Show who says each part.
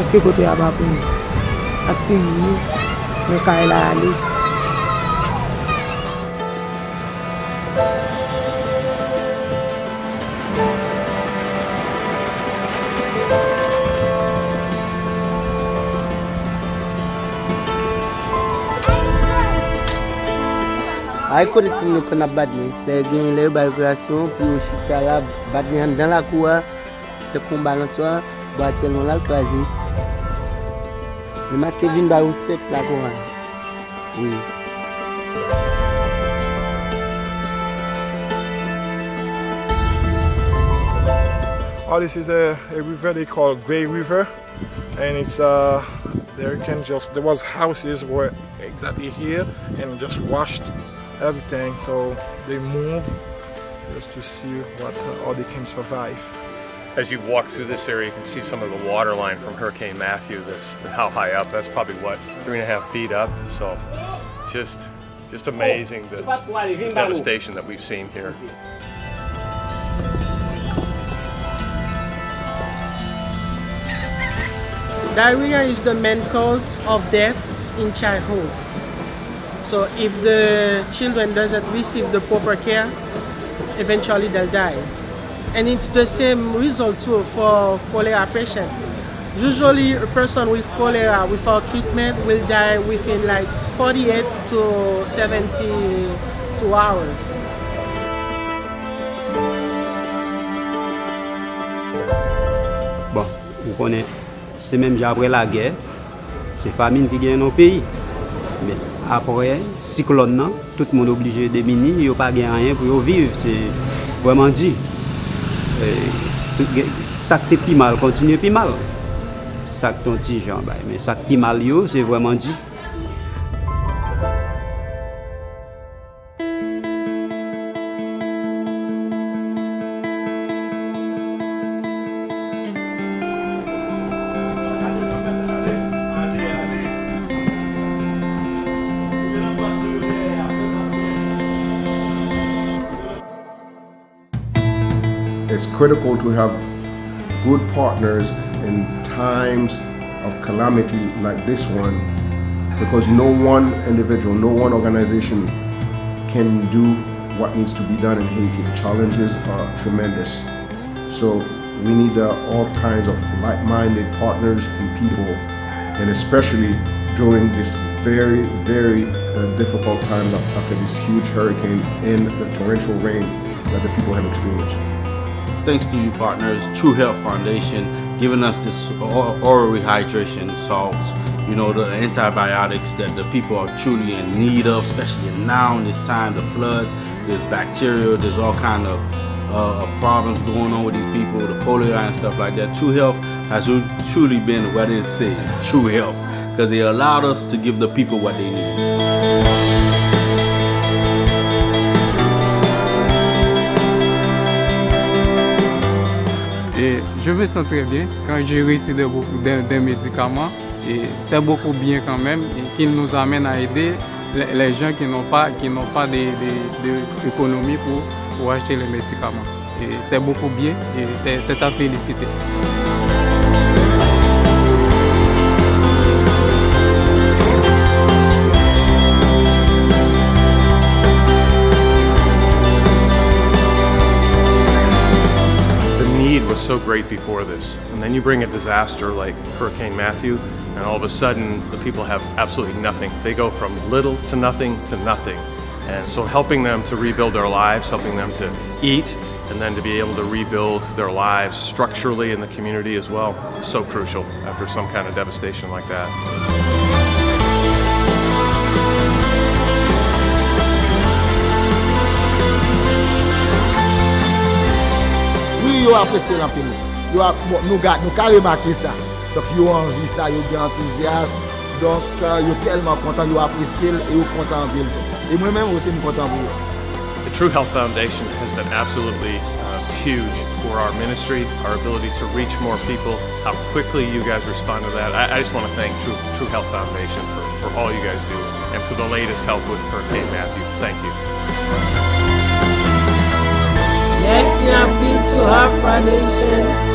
Speaker 1: Eske kote a ba pou aktivi yon ka la ale.
Speaker 2: Ay kote ti nou kon ap badne, te gen le ba rekreasyon, puis chita la badne dans la cour, te kon balanswa, ba telon la krasi. Le mat te vin ba ou set la koran. Oui.
Speaker 3: Oh, this is a river they call Grey River, and it's there was houses were exactly here and just washed everything, so they move just to see how they can survive.
Speaker 4: As you walk through this area, you can see some of the water line from Hurricane Matthew. That's how high up. That's probably what 3.5 feet up. So just amazing the devastation that we've seen here.
Speaker 1: Diarrhea is the main cause of death in childhood. So if the children doesn't receive the proper care, eventually they'll die. And it's the same result too for cholera patients. Usually a person with cholera without treatment will die within like 48 to 72 hours.
Speaker 5: Bon, on connaît, c'est même après la guerre, c'est famine qui gagne nos pays. Mais après, cyclone, tout le monde est obligé de démunir, il n'y a pas rien pour vivre, c'est vraiment dur. Ça qui est plus mal, continue plus mal. Ça qui est petit genre, mais ça qui est mal, c'est vraiment dur.
Speaker 6: It's critical to have good partners in times of calamity like this one, because no one individual, no one organization can do what needs to be done in Haiti. The challenges are tremendous. So we need all kinds of like-minded partners and people, and especially during this very, very difficult time after this huge hurricane and the torrential rain that the people have experienced.
Speaker 7: Thanks to you partners, True Health Foundation, giving us this oral rehydration salts, you know, the antibiotics that the people are truly in need of, especially now in this time, the floods, there's bacteria, there's all kind of problems going on with these people, the polio and stuff like that. True Health has truly been what it says, True Health, because they allowed us to give the people what they need.
Speaker 8: Et je me sens très bien quand j'ai reçu des médicaments, et c'est beaucoup bien quand même qu'ils nous amènent à aider les gens qui n'ont pas d'économie pour acheter les médicaments. Et c'est beaucoup bien et c'est à féliciter.
Speaker 4: Was so great before this, and then you bring a disaster like Hurricane Matthew, and all of a sudden the people have absolutely nothing. They go from little to nothing, and so helping them to rebuild their lives, helping them to eat, and then to be able to rebuild their lives structurally in the community as well is so crucial after some kind of devastation like that.
Speaker 9: Yo aprese lan pe nou ka remake sa. Donc yo anvi sa, yo gen enthousiaste. Donc yo telman kontan, yo aprese et yo kontan anvi l. Et moi même aussi m kontan pou yo.
Speaker 4: The True Health Foundation has been absolutely huge for our ministry, our ability to reach more people, how quickly you guys respond to that. I just want to thank True Health Foundation for all you guys do, and for the latest help with Hurricane Matthew. Thank you.
Speaker 1: Merci à True Health Foundation.